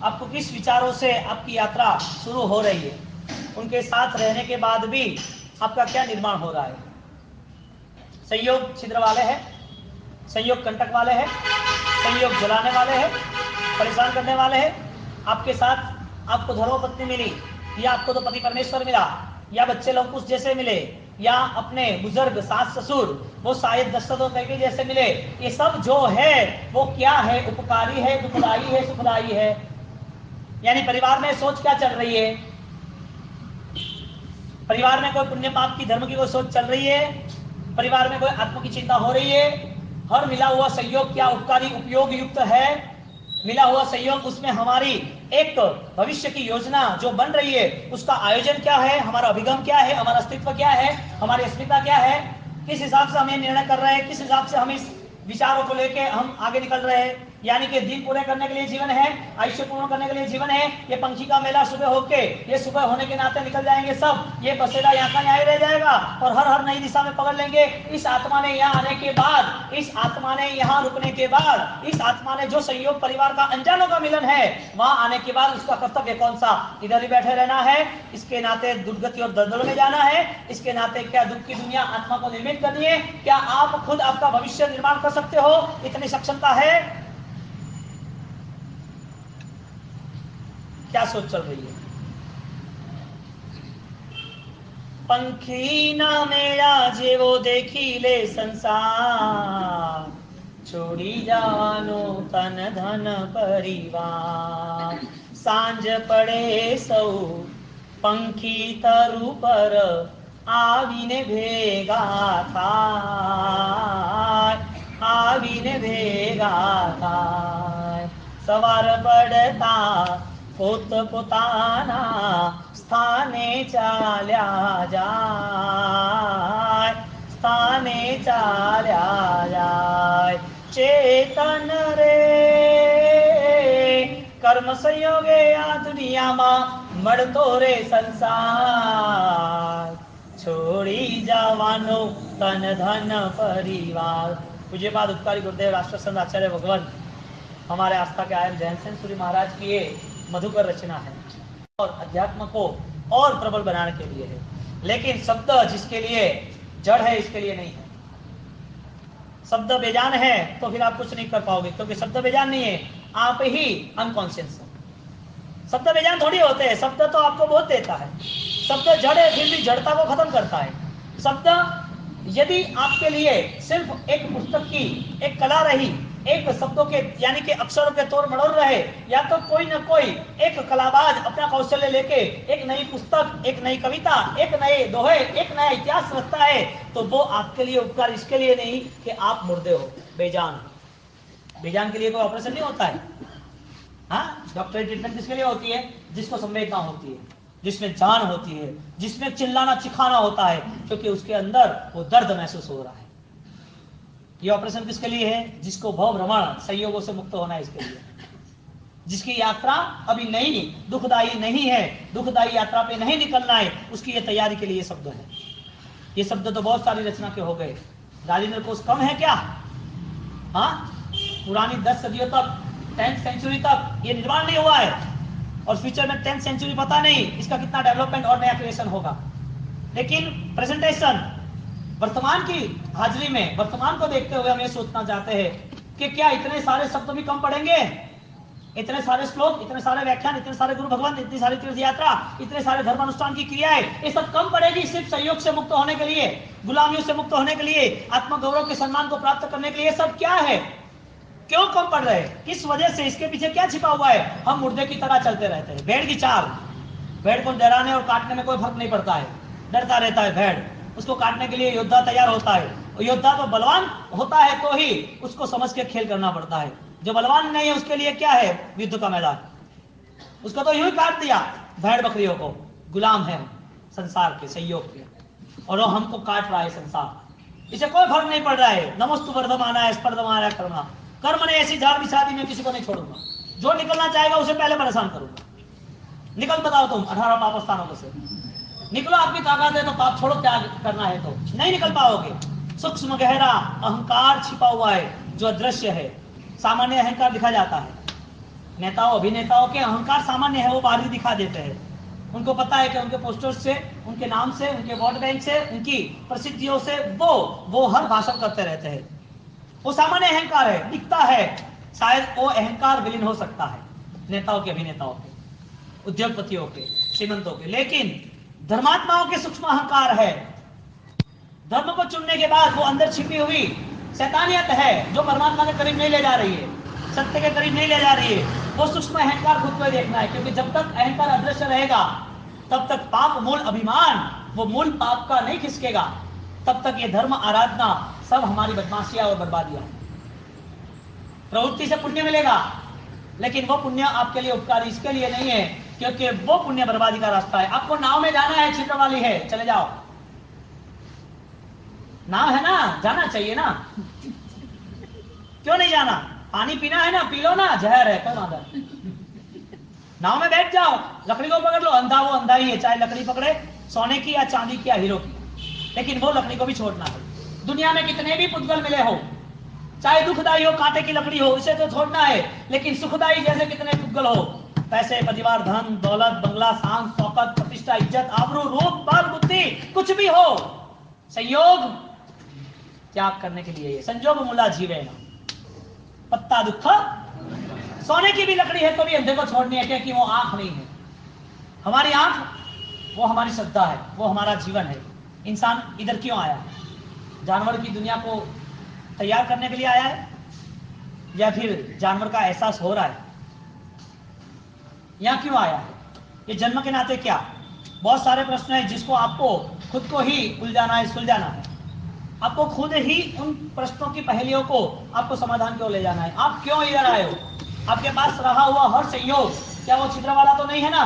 आपको किस विचारों से आपकी यात्रा शुरू हो रही है, उनके साथ रहने के बाद भी आपका क्या निर्माण हो रहा है। संयोग छिद्र वाले हैं, संयोग कंटक वाले हैं, संयोग जलाने वाले हैं, परेशान करने वाले हैं। आपके साथ आपको धर्मपत्नी मिली, या आपको तो पति परमेश्वर मिला, या बच्चे लोग कुछ जैसे मिले, या अपने बुजुर्ग सास ससुर वो शायद दशरथ कई जैसे मिले। ये सब जो है वो क्या है, उपकारी है, दुखदाई है, सुखदाई है। यानी परिवार में सोच क्या चल रही है, परिवार में कोई पुण्य पाप की धर्म की कोई सोच चल रही है, परिवार में कोई आत्म की चिंता हो रही है। हर मिला हुआ सहयोग क्या उपकारी उपयोग युक्त है, मिला हुआ सहयोग उसमें हमारी एक भविष्य की योजना जो बन रही है उसका आयोजन क्या है, हमारा अभिगम क्या है, हमारा अस्तित्व क्या है, हमारी अस्मिता क्या है, किस हिसाब से हम ये निर्णय कर रहे हैं, किस हिसाब से हम इस विचारों को लेके हम आगे निकल रहे हैं। यानी कि दिन पूरे करने के लिए जीवन है, आयुष्य पूर्ण करने के लिए जीवन है। ये पंखी का मेला सुबह होके, ये सुबह होने के नाते निकल जाएंगे सब, ये बसेरा यहाँ का यहाँ रह जाएगा और हर हर नई दिशा में पकड़ लेंगे। इस आत्मा ने यहाँ आने के बाद, इस आत्मा ने यहाँ रुकने के बाद, इस आत्मा ने जो संयोग परिवार का अनजानों का मिलन है वहां आने के बाद उसका कर्तव्य कौन सा, इधर ही बैठे रहना है, इसके नाते दुर्गति और दलदल में जाना है, इसके नाते क्या दुख की दुनिया आत्मा को निर्मित करनी है। क्या आप खुद आपका भविष्य निर्माण कर सकते हो, इतनी सक्षमता है? क्या सोच चल रही है? पंखी ना मेरा जेવો देखी ले संसार, छोड़ी जानो तन धन परिवार। सांझ पड़े सौ पंखी तरु पर आवीने भेगा थाय, आवीने भेगा थाय। सवार पड़ता પોત પોતાના સ્થાને ચાલ્યા જાય, સ્થાને ચાલ્યા જાય। ચેતન રે કર્મ સંયોગે આ દુનિયામાં મળતો રે સંસાર, છોડી જવાનો તન ધન પરિવાર। पूज्यपाद उपकारी गुरुदेव राष्ट्रसंत आचार्य भगवान हमारे आस्था के आयन जैन सेन सूरी महाराज की ये मधुकर रचना है और अध्यात्म को और प्रबल बनाने के लिए है। लेकिन शब्द जिसके लिए जड़ है इसके लिए नहीं है। शब्द बेजान है तो फिर आप कुछ नहीं कर पाओगे, क्योंकि शब्द बेजान नहीं है, आप ही अनकॉन्शियस है। शब्द बेजान थोड़ी होते हैं, शब्द तो आपको बहुत देता है। शब्द जड़ है फिर भी जड़ता को खत्म करता है। शब्द यदि आपके लिए सिर्फ एक पुस्तक की एक कला रही, एक शब्दों के यानी कि अक्षरों के तोड़ मड़ोड़ रहे, या तो कोई न कोई एक कलाबाज अपना कौशल्य लेके एक नई पुस्तक, एक नई कविता, एक नए दोहे, एक नया इतिहास रखता है, तो वो आपके लिए उपकार इसके लिए नहीं कि आप मुर्दे हो, बेजान। बेजान के लिए कोई ऑपरेशन नहीं होता है। हाँ, डॉक्टरी ट्रीटमेंट किसके लिए होती है? जिसको संवेदना होती है, जिसमें जान होती है, जिसमें चिल्लाना चिखाना होता है, क्योंकि उसके अंदर वो दर्द महसूस हो रहा है। ये ऑपरेशन किसके लिए है? जिसको भव भ्रमण संयोगों से मुक्त होना है, इसके लिए। जिसकी यात्रा अभी नहीं, दुखदायी नहीं है, दुखदायी यात्रा पे नहीं निकलना है, उसकी ये तैयारी के लिए शब्द है। ये शब्द तो बहुत सारी रचना के हो गए, राजेंद्र कोश कम है क्या? हाँ, पुरानी 10 सदियों तक, 10th सेंचुरी तक ये निर्माण नहीं हुआ है, और फ्यूचर में 10th सेंचुरी पता नहीं इसका कितना डेवलपमेंट और नया क्रिएशन होगा। लेकिन प्रेजेंटेशन वर्तमान की हाजिरी में, वर्तमान को देखते हुए हम ये सोचना चाहते हैं कि क्या इतने सारे शब्द भी कम पढ़ेंगे? इतने सारे श्लोक, इतने सारे व्याख्यान, इतने सारे गुरु भगवान, इतनी सारी तीर्थ यात्रा, इतने सारे धर्म अनुष्ठान की क्रियाएं, ये सब कम पड़ेगी सिर्फ सहयोग से मुक्त होने के लिए, गुलामियों से मुक्त होने के लिए, आत्मगौरव के सम्मान को प्राप्त करने के लिए? सब क्या है? क्यों कम पड़ रहे? किस वजह से? इसके पीछे क्या छिपा हुआ है? हम मुर्दे की तरह चलते रहते हैं, भेड़ की चाल। भेड़ को डराने और काटने में कोई फर्क नहीं पड़ता है, डरता रहता है भेड़। उसको काटने के लिए योद्धा तैयार होता है, और योद्धा तो बलवान होता है तो ही उसको समझ के खेल करना पड़ता है। जो बलवान नहीं है उसके लिए क्या है युद्ध का मैदान? उसको तो यूं ही काट दिया, भेड़ बकरियों को। गुलाम है संसार के, संयोग के, और वो हमको काट रहा है संसार। इसे कोई फर्क नहीं पड़ रहा है। नमस्तु वर्धमाना स्पर्धमाना कर्मा, कर्म ने ऐसी झाड़ बिछा दी, मैं किसी को नहीं छोड़ूंगा। जो निकलना चाहेगा उसे पहले परेशान करूंगा। निकल बताओ तुम 18 पाप स्थानों से निकलो, आपकी ताकत है तो पाप छोड़ो, त्याग करना है तो नहीं निकल पाओगे। सूक्ष्म गहरा अहंकार छिपा हुआ है जो अदृश्य है। सामान्य अहंकार दिखा जाता है, नेताओं अभिनेताओं के अहंकार सामान्य है, वो बाहरी दिखा देते हैं। उनको पता है कि उनके पोस्टर से, उनके नाम से, उनके वोट बैंक से, उनकी प्रसिद्धियों से वो हर भाषण करते रहते हैं। वो सामान्य अहंकार है, दिखता है। शायद वो अहंकार विलीन हो सकता है नेताओं के, अभिनेताओं के, उद्योगपतियों के, श्रीमंतों के। लेकिन धर्मात्माओं के सूक्ष्म अहंकार है। धर्म को चुनने के बाद वो अंदर छिपी हुई शैतानियत है जो परमात्मा के करीब नहीं ले जा रही है, सत्य के करीब नहीं ले जा रही है। वो सूक्ष्म अहंकार खुद को देखना है, क्योंकि जब तक अहंकार अदृश्य रहेगा तब तक पाप मूल अभिमान, वो मूल पाप का नहीं खिसकेगा। तब तक ये धर्म आराधना सब हमारी बदमाशियां और बर्बादियां। प्रवृत्ति से पुण्य मिलेगा, लेकिन वो पुण्य आपके लिए उपकारी इसके लिए नहीं है क्योंकि वो पुण्य बर्बादी का रास्ता है। आपको नाव में जाना है, छिद्र वाली है, चले जाओ। नाव है ना, जाना चाहिए ना, क्यों नहीं जाना? पानी पीना है ना, पी लो ना, जहर है कौन आधा। नाव में बैठ जाओ, लकड़ी को पकड़ लो, अंधा वो अंधा ही है, चाहे लकड़ी पकड़े सोने की या चांदी की या हीरो की, लेकिन वो लकड़ी को भी छोड़ना है। दुनिया में कितने भी पुद्गल मिले हो, चाहे दुखदाई हो, कांटे की लकड़ी हो, इसे तो छोड़ना है। लेकिन सुखदाई जैसे कितने पुद्गल हो, पैसे, परिवार, धन, दौलत, बंगला, शान, शौकत, प्रतिष्ठा, इज्जत, आबरू, रूप, बल, बुद्धि, कुछ भी हो, संयोग त्याग करने के लिए। संजोग मूला जीवे ना पत्ता दुख। सोने की भी लकड़ी है तो भी अंधे को छोड़नी है, क्योंकि वो आंख नहीं है। हमारी आंख वो हमारी श्रद्धा है, वो हमारा जीवन है। इंसान इधर क्यों आया? जानवर की दुनिया को तैयार करने के लिए आया है, या फिर जानवर का एहसास हो रहा है? यहाँ क्यों आया है? ये जन्म के नाते क्या? बहुत सारे प्रश्न है जिसको आपको खुद को ही उलझाना है, सुलझाना है। आपको खुद ही उन प्रश्नों की पहेलियों को आपको समाधान की ओर ले जाना है। आप क्यों इधर आए हो? आपके पास रहा हुआ हर संयोग क्या वो छिद्र वाला तो नहीं है ना?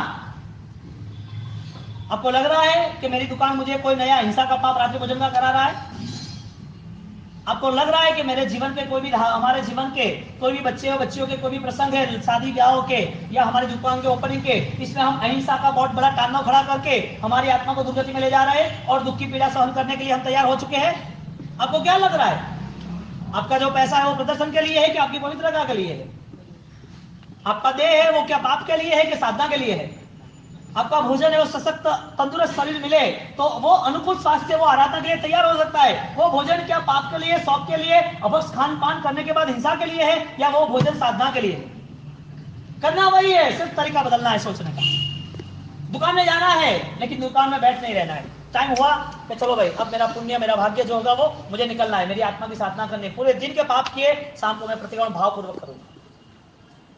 आपको लग रहा है कि मेरी दुकान मुझे कोई नया हिंसा का पाप रात्रि भोजन का करा रहा है? आपको लग रहा है कि मेरे जीवन के कोई भी, हमारे जीवन के कोई भी बच्चे और बच्चियों के कोई भी प्रसंग है, शादी ब्याह के या हमारी दुकान के ओपनिंग के, इसमें हम अहिंसा का बहुत बड़ा तांडव खड़ा करके हमारी आत्मा को दुर्गति में ले जा रहे हैं और दुख की पीड़ा सहन करने के लिए हम तैयार हो चुके हैं? आपको क्या लग रहा है? आपका जो पैसा है वो प्रदर्शन के लिए है कि आपकी पवित्रता के लिए है? आपका देह है वो क्या पाप के लिए है कि साधना के लिए है? आपका भोजन है वो सशक्त तंदुरुस्त शरीर मिले तो वो अनुकूल स्वास्थ्य, वो आराधना के लिए तैयार हो सकता है। वो भोजन क्या पाप के लिए, शौक के लिए, अभक्ष खान पान करने के बाद हिंसा के लिए है, या वो भोजन साधना के लिए है? करना वही है, सिर्फ तरीका बदलना है सोचने का। दुकान में जाना है लेकिन दुकान में बैठ नहीं रहना है। टाइम हुआ कि चलो भाई अब मेरा पुण्य, मेरा भाग्य जो होगा वो मुझे निकलना है, मेरी आत्मा की साधना करनी है। पूरे दिन के पाप किए, शाम को मैं प्रतिक्रमण भावपूर्वक करूंगा,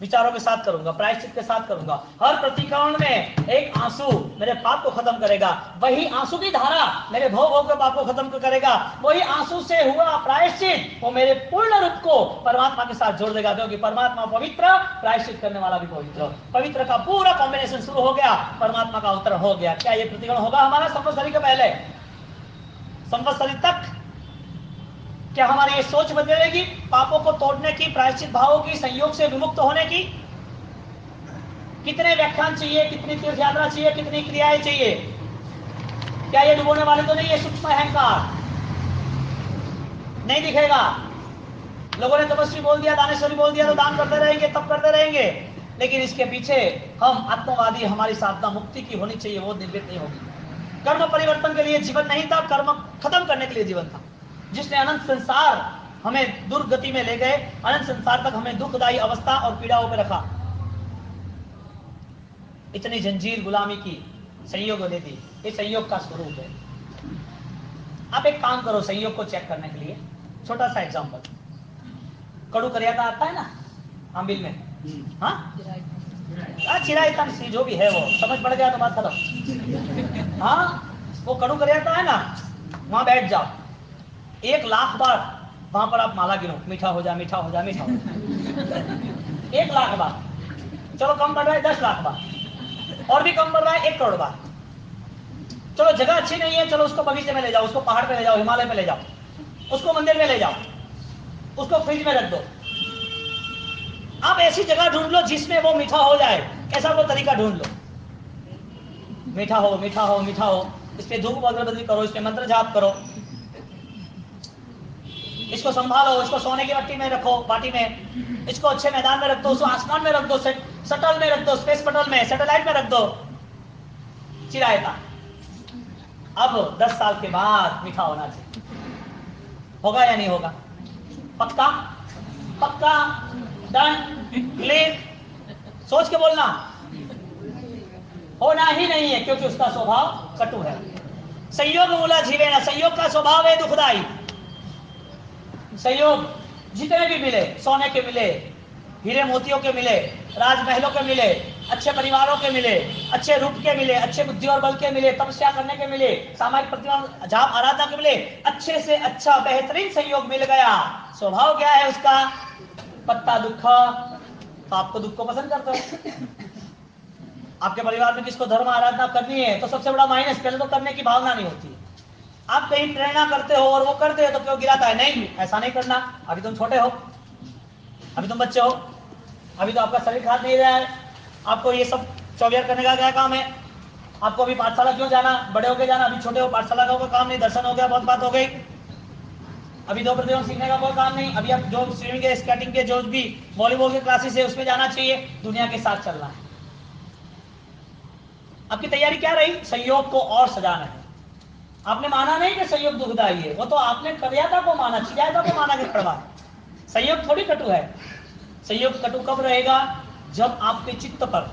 विचारों के साथ करूंगा, प्रायश्चित के साथ करूंगा। हर प्रतिक्रमण में एक आंसू मेरे पाप को खत्म करेगा। वही आंसू की धारा मेरे भव के पाप को खत्म करेगा। वही आंसू से हुआ प्रायश्चित वो मेरे पूर्ण रूप को परमात्मा के साथ जोड़ देगा, क्योंकि परमात्मा पवित्र, प्रायश्चित करने वाला भी पवित्र। पवित्र का पूरा कॉम्बिनेशन शुरू हो गया, परमात्मा का अवतरण हो गया। क्या ये प्रतिक्रमण होगा हमारा संवत्सरी के पहले, संवत्सरी तक? क्या हमारी ये सोच बदलेगी पापों को तोड़ने की, प्रायश्चित भावों की, संयोग से विमुक्त होने की? कितने व्याख्यान चाहिए, कितनी तीर्थ यात्रा चाहिए, कितनी क्रियाएं चाहिए? क्या ये डुबोने वाले तो नहीं? ये सूक्ष्म अहंकार नहीं दिखेगा। लोगों ने तपस्वी बोल दिया, दानेश्वरी बोल दिया तो दान करते रहेंगे, तब करते रहेंगे, लेकिन इसके पीछे हम आत्मवादी, हमारी साधना मुक्ति की होनी चाहिए, वो निर्मित नहीं होगी। कर्म परिवर्तन के लिए जीवन नहीं था, कर्म खत्म करने के लिए जीवन था। जिसने अनंत संसार हमें दुर्गति में ले गए, अनंत संसार तक हमें दुखदायी अवस्था और पीड़ाओं में रखा, इतनी जंजीर गुलामी की, संयोग दे दी। ये संयोग का स्वरूप है। आप एक काम करो संयोग को चेक करने के लिए, छोटा सा एग्जांपल। कड़ू करियाता आता है ना आंबिल में, हाँ चिरायता जो भी है वो समझ पड़ गया तो बात खत्म। हाँ वो कड़ू करियाता है ना, वहां बैठ जाओ, 1 लाख बार वहां पर आप माला गिनो, मीठा हो जा, मीठा हो जा, मीठा हो जा। 1 लाख बार, चलो कम पड़ रहा है 10 लाख बार, और भी कम पड़ रहा है 1 करोड़ बार। चलो जगह अच्छी नहीं है, चलो उसको बगीचे में ले जाओ, उसको पहाड़ पे ले जाओ, हिमालय पे ले जाओ, उसको मंदिर में ले जाओ, उसको फ्रिज में रख दो। आप ऐसी जगह ढूंढ लो जिसमें वो मीठा हो जाए, ऐसा वो तरीका ढूंढ लो। मीठा हो, मीठा हो, मीठा हो। इस पे धूप अगरबत्ती करो, इस पे मंत्र जाप करो, इसको संभालो, इसको सोने की मट्टी में रखो, बाटी में, इसको अच्छे मैदान में रख दो, उसको आसमान में रख दो, शटल में रख दो, स्पेस शटल में, सैटेलाइट में रख दो, चिराएगा। अब 10 साल के बाद मीठा होना चाहिए। होगा या नहीं होगा? पक्का? पक्का? डन? क्लियर? सोच के बोलना। होना ही नहीं है, क्योंकि उसका स्वभाव कटु है। संयोग मूला जीवेना, संयोग का स्वभाव है दुखदाई। संयोग जितने भी मिले, सोने के मिले, हीरे मोतियों के मिले, राजमहलों के मिले, अच्छे परिवारों के मिले, अच्छे रूप के मिले, अच्छे बुद्धि और बल के मिले, तपस्या करने के मिले, सामाजिक प्रतिमा जाप आराधना के मिले, अच्छे से अच्छा बेहतरीन संयोग मिल गया। स्वभाव क्या है उसका? पत्ता दुख। तो आपको दुख को पसंद करते हो। आपके परिवार में किसको धर्म आराधना करनी है तो सबसे बड़ा माइनस, पहले तो करने की भावना नहीं होती। आप कहीं प्रेरणा करते हो और वो करते हो तो क्यों गिराता है? नहीं, ऐसा नहीं करना, अभी तुम छोटे हो, अभी तुम बच्चे हो, अभी तो आपका शरीर खाद नहीं रहा है, आपको ये सब चौबियर करने का क्या काम है? आपको अभी पाठशाला क्यों जाना? बड़े होके जाना, अभी छोटे हो, पाठशाला का कोई काम नहीं, दर्शन हो गया, बहुत बात हो गई। अभी दो प्रतियों सीखने का कोई काम नहीं, अभी आप जो स्विमिंग के, स्केटिंग के, जो भी वॉलीबॉल के क्लासेस है उसमें जाना चाहिए, दुनिया के साथ चलना है। आपकी तैयारी क्या रही? संयोग को और सजाना है। आपने माना नहीं कि संयोग दुखदाई है, वो तो आपने मर्यादा को माना, चिरायता को माना कि कड़वा है। संयोग थोड़ी कटु है। संयोग कटु कब रहेगा? जब आपके चित्त पर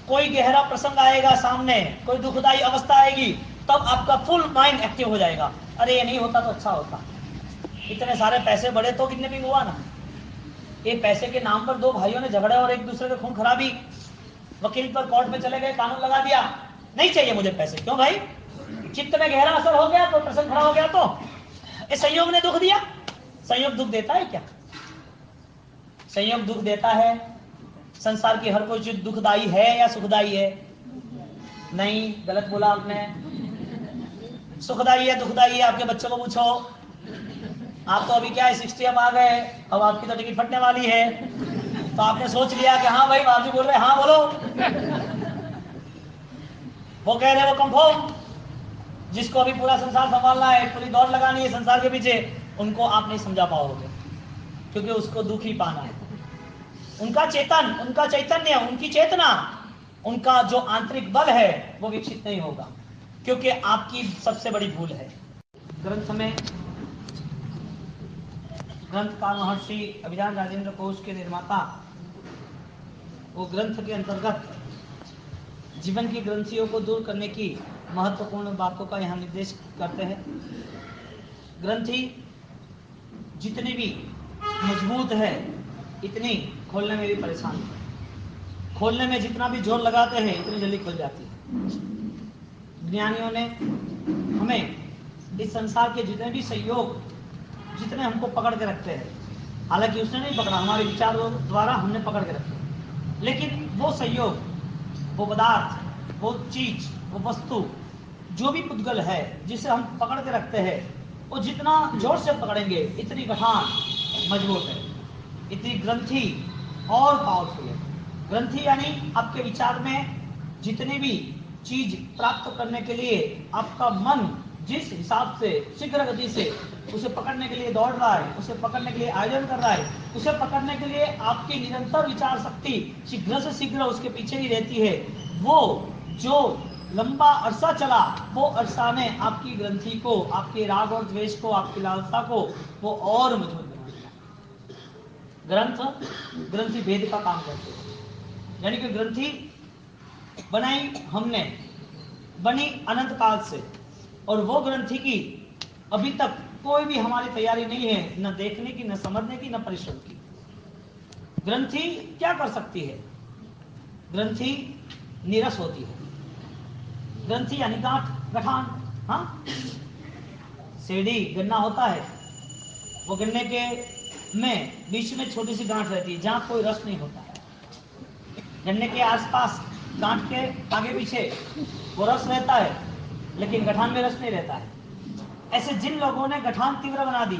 कोई गहरा प्रसंग आएगा, सामने कोई दुखदाई अवस्था आएगी, तब आपका फुल माइंड एक्टिव हो जाएगा। अरे ये नहीं होता तो अच्छा होता, इतने सारे पैसे बड़े तो किडनैपिंग हुआ ना, ये पैसे के नाम पर दो भाइयों ने झगड़े और एक दूसरे के खून खराबी, वकील पर कोर्ट में चले गए, कानून लगा दिया, नहीं चाहिए मुझे पैसे। क्यों भाई? चित्त में गहरा असर हो गया तो, प्रसंग खड़ा हो गया तो। इस संयोग ने दुख दिया। संयोग दुख देता है क्या? संयोग दुख देता है। संसार की हर कोई चीज दुखदाई है या सुखदाई है? नहीं, गलत बोला आपने। सुखदाई है, दुखदाई है, आपके बच्चों को पूछो। आप तो अभी क्या है, 60 अब आ गए, अब आपकी तो टिकट फटने वाली है, तो आपने सोच लिया कि हाँ भाई बाबू बोल रहे, हाँ बोलो। वो कह रहे वो कंफर्म, जिसको अभी पूरा संसार संभालना है, पूरी दौड़ लगानी है संसार के पीछे, उनको आप नहीं समझा पाओगे, क्योंकि उसको दुख ही पाना है। उनका चेतन, उनका चैतन्य, उनकी चेतना, उनका जो आंतरिक बल है वो विकसित नहीं होगा, क्योंकि आपकी सबसे बड़ी भूल है। ग्रंथ में, ग्रंथकार महर्षि अभिज्ञान राजेंद्र कोश के निर्माता, वो ग्रंथ के अंतर्गत जीवन की ग्रंथियों को दूर करने की महत्वपूर्ण बातों का यहाँ निर्देश करते हैं। ग्रंथि जितनी भी मजबूत है, इतनी खोलने में भी परेशान है। खोलने में जितना भी जोर लगाते हैं, इतनी जल्दी खुल जाती है। ज्ञानियों ने हमें इस संसार के जितने भी संयोग, जितने हमको पकड़ के रखते हैं, हालांकि उसने नहीं पकड़ा, हमारे विचारों द्वारा हमने पकड़ के रखे, लेकिन वो संयोग, वो पदार्थ, वो चीज, वो वस्तु, जो भी पुद्गल है जिसे हम पकड़ के रखते हैं, वो जितना जोर से पकड़ेंगे इतनी गठान मजबूत है, इतनी ग्रंथि और पावरफुल है। ग्रंथि यानी आपके विचार में जितनी भी चीज प्राप्त करने के लिए आपका मन जिस हिसाब से शीघ्र गति से उसे पकड़ने के लिए दौड़ रहा है, उसे पकड़ने के लिए आयोजन कर रहा है, उसे पकड़ने के लिए आपकी निरंतर विचार शक्ति शीघ्र से शीघ्र उसके पीछे ही रहती है, वो जो लंबा अरसा चला, वो अरसा ने आपकी ग्रंथि को, आपके राग और द्वेष को, आपकी लालसा को वो और मजबूत बना दिया। ग्रंथि भेद का काम करते हैं, यानी कि ग्रंथि बनाई हमने, बनी अनंत काल से, और वो ग्रंथि की अभी तक कोई भी हमारी तैयारी नहीं है, न देखने की, न समझने की, न परिश्रम की। ग्रंथि क्या कर सकती है? ग्रंथि नीरस होती है। ग्रंथि यानी गांठ, गठान। हाँ, सीढ़ी गन्ना होता है, वो गन्ने के में बीच में छोटी सी गांठ रहती है, जहां कोई रस नहीं होता है। गन्ने के आसपास, गांठ के आगे पीछे वो रस रहता है, लेकिन गठान में रस नहीं रहता है। ऐसे जिन लोगों ने गठान तीव्र बना दी,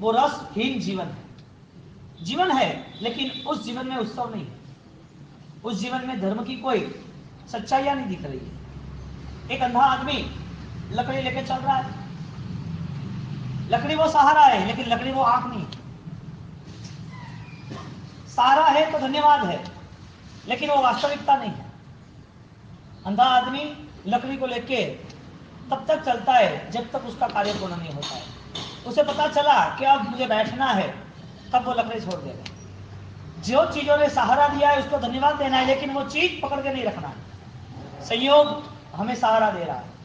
वो रसहीन जीवन है। जीवन है, लेकिन उस जीवन में उत्सव नहीं है, उस जीवन में धर्म की कोई सच्चाइयां नहीं दिख रही है। एक अंधा आदमी लकड़ी लेके चल रहा है, लकड़ी वो सहारा है लेकिन लकड़ी वो आंख नहीं। सहारा है तो धन्यवाद है, लेकिन वो वास्तविकता नहीं है। अंधा आदमी लकड़ी को लेके तब तक चलता है जब तक उसका कार्य पूर्ण नहीं होता है। उसे पता चला कि अब मुझे बैठना है, तब वो लकड़ी छोड़ देगा। जो चीजों ने सहारा दिया है उसको धन्यवाद देना है, लेकिन वो चीज पकड़ के नहीं रखना है। संयोग हमें सहारा दे रहा है।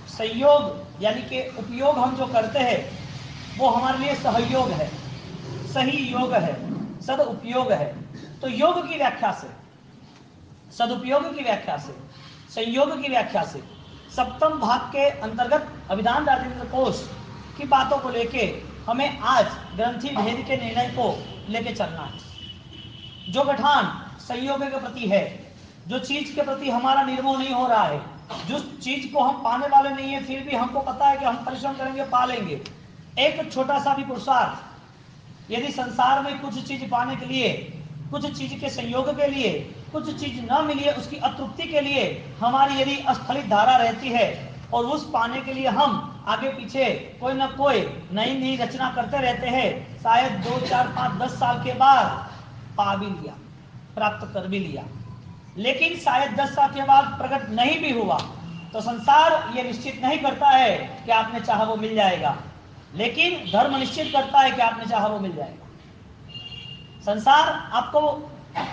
संयोग यानी कि उपयोग हम जो करते हैं वो हमारे लिए सहयोग है, सही योग है, सदुपयोग है। तो योग की व्याख्या से, सदुपयोग की व्याख्या से, संयोग की व्याख्या से, सप्तम भाग के अंतर्गत अभिधान राजेंद्र कोश की बातों को लेके हमें आज ग्रंथि भेद के निर्णय को लेके चलना है। जो गठान संयोग के प्रति है, जो चीज के प्रति हमारा निर्मोह नहीं हो रहा है, जिस चीज को हम पाने वाले नहीं है फिर भी हमको पता है कि हम परिश्रम करेंगे पा लेंगे। एक छोटा सा भी पुरुषार्थ यदि संसार में कुछ चीज पाने के लिए, कुछ चीज के संयोग के लिए, कुछ चीज न मिली है उसकी अतृप्ति के लिए हमारी यदि अस्खलित धारा रहती है और उस पाने के लिए हम आगे पीछे कोई ना कोई नई नई रचना करते रहते हैं, शायद 2, 4, 5, 10 साल के बाद पा भी लिया, प्राप्त कर भी लिया, लेकिन शायद 10 साल के बाद प्रकट नहीं भी हुआ, तो संसार ये निश्चित नहीं करता है कि आपने चाहा वो मिल जाएगा, लेकिन धर्म निश्चित करता है कि आपने चाहा वो मिल जाएगा। संसार आपको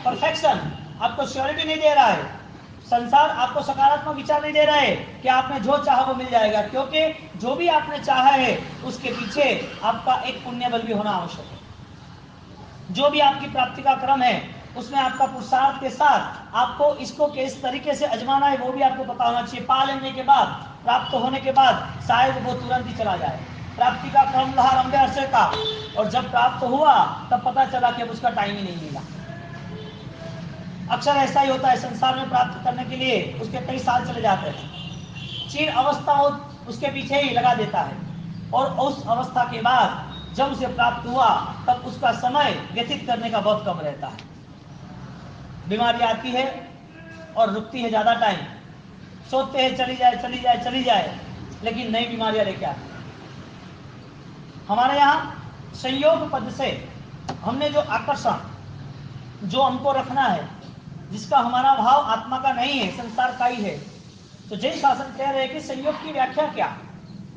परफेक्शन, आपको श्योरिटी नहीं दे रहा है। संसार आपको सकारात्मक विचार नहीं दे रहा है कि आपने जो चाहा वो मिल जाएगा, क्योंकि जो भी आपने चाहा है उसके पीछे आपका एक पुण्य बल भी होना आवश्यक है। जो भी आपकी प्राप्ति का क्रम है उसमें आपका पुरुषार्थ के साथ आपको इसको किस तरीके से अजमाना है वो भी आपको पता होना चाहिए। पा लेने के बाद, प्राप्त होने के बाद शायद वो तुरंत ही चला जाए। प्राप्ति का क्रम रहा लंबे अरसे का, और जब प्राप्त हुआ तब पता चला कि अब उसका टाइम ही नहीं मिला। अक्सर ऐसा ही होता है, संसार में प्राप्त करने के लिए उसके कई साल चले जाते हैं, चीर अवस्था वो उसके पीछे ही लगा देता है, और उस अवस्था के बाद जब उसे प्राप्त हुआ तब उसका समय व्यतीत करने का बहुत कम रहता है। बीमारी आती है और रुकती है ज्यादा टाइम, सोचते हैं चली जाए चली जाए चली जाए, लेकिन नई बीमारियां लेके आती है। हमारे यहाँ संयोग पद से हमने जो आकर्षण जो हमको रखना है, जिसका हमारा भाव आत्मा का नहीं है, संसार का ही है, तो जैन शासन कह रहे हैं कि संयोग की व्याख्या क्या,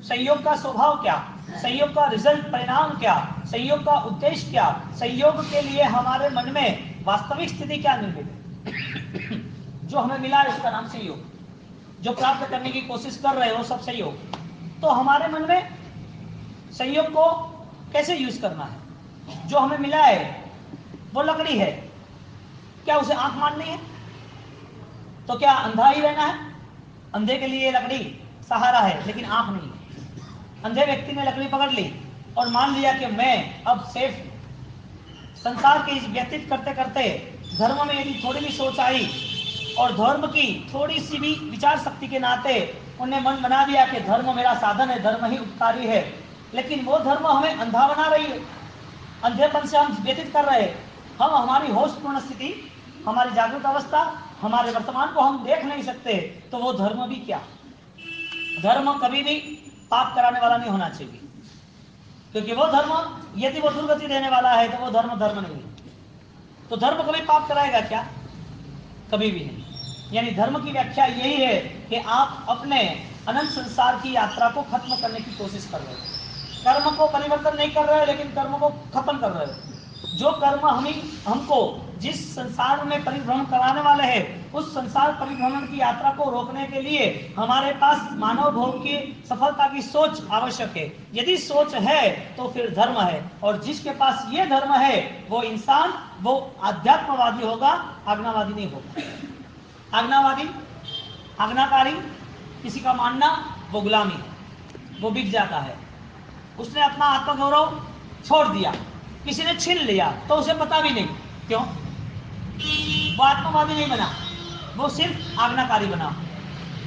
संयोग का स्वभाव क्या, संयोग का रिजल्ट परिणाम क्या, संयोग का उद्देश्य क्या, संयोग के लिए हमारे मन में वास्तविक स्थिति क्या निर्मित है। जो हमें मिला है उसका नाम संयोग, जो प्राप्त करने की कोशिश कर रहे हो सब संयोग। तो हमारे मन में संयोग को कैसे यूज करना है। जो हमें मिला है वो लकड़ी है, क्या उसे आंख माननी है? तो क्या अंधा ही रहना है? अंधे के लिए लकड़ी सहारा है लेकिन आंख नहीं है। अंधे व्यक्ति ने लकड़ी पकड़ ली और मान लिया कि मैं अब सेफ। संसार के इस व्यतीत करते करते धर्म में यदि थोड़ी भी सोच आई और धर्म की थोड़ी सी भी विचार शक्ति के नाते उन्हें मन बना दिया कि धर्म मेरा साधन है, धर्म ही उपकारी है, लेकिन वो धर्म हमें अंधा बना रही है। अंधेपन से हम व्यतीत कर रहे हैं। हम हमारी होशपूर्ण स्थिति, हमारी जागृत अवस्था, हमारे वर्तमान को हम देख नहीं सकते, तो वो धर्म भी क्या। धर्म कभी भी पाप कराने वाला नहीं होना चाहिए, क्योंकि वो धर्म यदि वो दुर्गति देने वाला है तो वो धर्म धर्म नहीं है। तो धर्म कभी पाप कराएगा क्या? कभी भी नहीं। यानी धर्म की व्याख्या यही है कि आप अपने अनंत संसार की यात्रा को खत्म करने की कोशिश कर रहे हो। कर्म को परिवर्तन नहीं कर रहे हो, लेकिन कर्म को खत्म कर रहे हो। जो कर्म हमको जिस संसार में परिभ्रमण कराने वाले हैं, उस संसार परिभ्रमण की यात्रा को रोकने के लिए हमारे पास मानव भोग की सफलता की सोच आवश्यक है। यदि सोच है तो फिर धर्म है, और जिसके पास ये धर्म है वो इंसान, वो आध्यात्मवादी होगा, आज्ञावादी नहीं होगा। आज्ञावादी, आज्ञाकारी, किसी का मानना वो गुलामी है, वो बिक जाता है। उसने अपना आत्मगौरव छोड़ दिया, किसी ने छीन लिया तो उसे पता भी नहीं क्यों। वो आत्मवादी नहीं बना, वो सिर्फ आज्ञाकारी बना।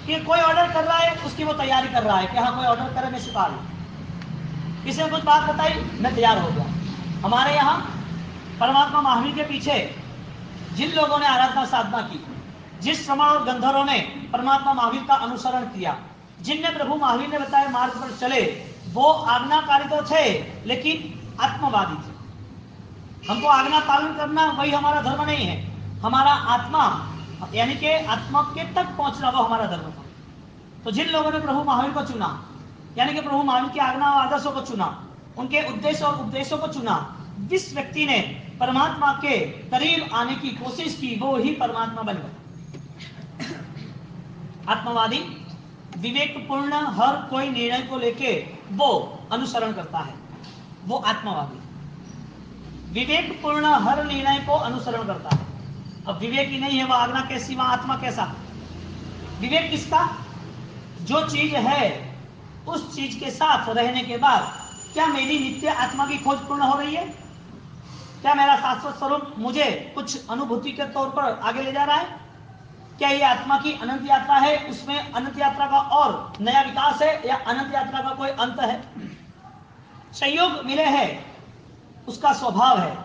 कि कोई ऑर्डर कर रहा है उसकी वो तैयारी कर रहा है कि हाँ कोई ऑर्डर करे मैं सिखा लूं। किसी ने कुछ बात बताई मैं तैयार हो गया। हमारे यहाँ परमात्मा महावीर के पीछे जिन लोगों ने आराधना साधना की जिस श्रमण और गंधर्वों ने परमात्मा महावीर का अनुसरण किया, जिनने प्रभु महावीर ने बताए मार्ग पर चले, वो आज्ञाकारी तो थे लेकिन आत्मवादी थे। हमको आज्ञा पालन करना वही हमारा धर्म नहीं है, हमारा आत्मा यानी कि आत्मा के तक पहुंचना वो हमारा धर्म था। तो जिन लोगों ने प्रभु महावीर को चुना, यानी कि प्रभु महावीर की आज्ञा और आदर्शों को चुना, उनके उद्देश्य और उपदेशों को चुना, जिस व्यक्ति ने परमात्मा के करीब आने की कोशिश की, वो ही परमात्मा बन गया। आत्मवादी विवेकपूर्ण हर कोई निर्णय को लेके वो अनुसरण करता है, वो आत्मवादी विवेकपूर्ण हर निर्णय को अनुसरण करता है। अब विवेक ही नहीं है, वह आज्ञा कैसी, वह आत्मा कैसा? विवेक किसका? जो चीज है उस चीज के साथ रहने के बाद क्या मेरी नित्य आत्मा की खोज पूर्ण हो रही है? क्या मेरा शाश्वत स्वरूप मुझे कुछ अनुभूति के तौर पर आगे ले जा रहा है? क्या ये आत्मा की अनंत यात्रा है, उसमें अनंत यात्रा का और नया विकास है, या अनंत यात्रा का कोई अंत है? संयोग मिले हैं, उसका स्वभाव है।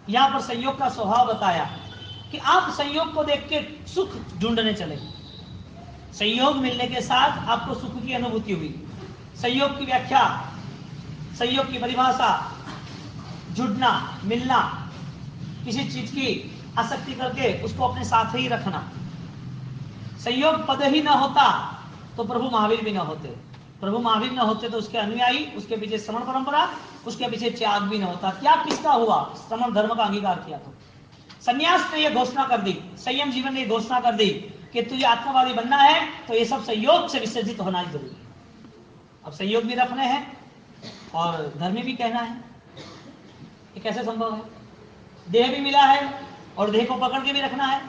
यहां पर संयोग का स्वभाव बताया कि आप संयोग को देख के सुख ढूंढने चले। संयोग मिलने के साथ आपको सुख की अनुभूति हुई। संयोग की व्याख्या, संयोग की परिभाषा, जुड़ना, मिलना, किसी चीज की आसक्ति करके उसको अपने साथ ही रखना। संयोग पद ही न होता तो प्रभु महावीर भी न होते, प्रभु महावीर न होते तो उसके अनुयायी, उसके पीछे श्रमण परंपरा, उसके पीछे त्याग भी न होता। त्याग किसका हुआ? श्रमण धर्म का अंगीकार किया। तो संन्यास ने यह घोषणा कर दी, संयम जीवन ने घोषणा कर दी कि तुझे आत्मवादी बनना है तो ये सब संयोग से विसर्जित होना ही जरूरी है। अब संयोग भी रखने हैं और धर्मी भी कहना है, ये कैसे संभव है? देह भी मिला है और देह को पकड़ के भी रखना है।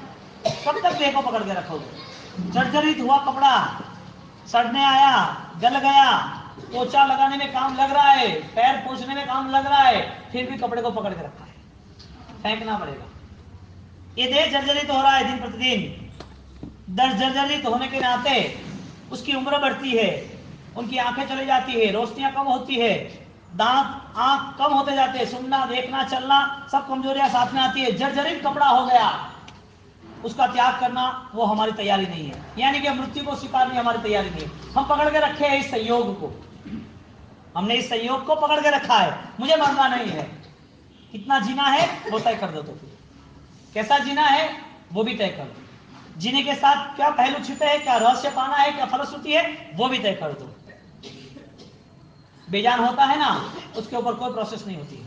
कब तक देह को पकड़ के रखोगे? जर्जरित हुआ कपड़ा सड़ने आया, गल गया, पोछा लगाने में काम लग रहा है, पैर पोंछने में काम लग रहा है, फिर भी कपड़े को पकड़ के रखा है, फेंकना पड़ेगा। ये देह जर्जरित हो रहा है दिन प्रतिदिन। जर्जरित होने के नाते उसकी उम्र बढ़ती है, उनकी आंखें चली जाती है, रोशनियां कम होती है, दांत आंख कम होते जाते हैं, सुनना, देखना, चलना सब कमजोरियां साथ में आती है। जर्जरित कपड़ा हो गया, उसका त्याग करना वो हमारी तैयारी नहीं है, यानी कि मृत्यु को स्वीकारनी हमारी तैयारी नहीं है। हम पकड़ के रखे हैं इस संयोग को, हमने इस संयोग को पकड़ के रखा है। मुझे मरना नहीं है, कितना जीना है वो तय कर दो। तो फिर कैसा जीना है वो भी तय कर दो। जीने के साथ क्या पहलू छिपे हैं, क्या रहस्य पाना है, क्या फलश्रुति है, वो भी तय कर दो। बेजान होता है ना, उसके ऊपर कोई प्रोसेस नहीं होती है।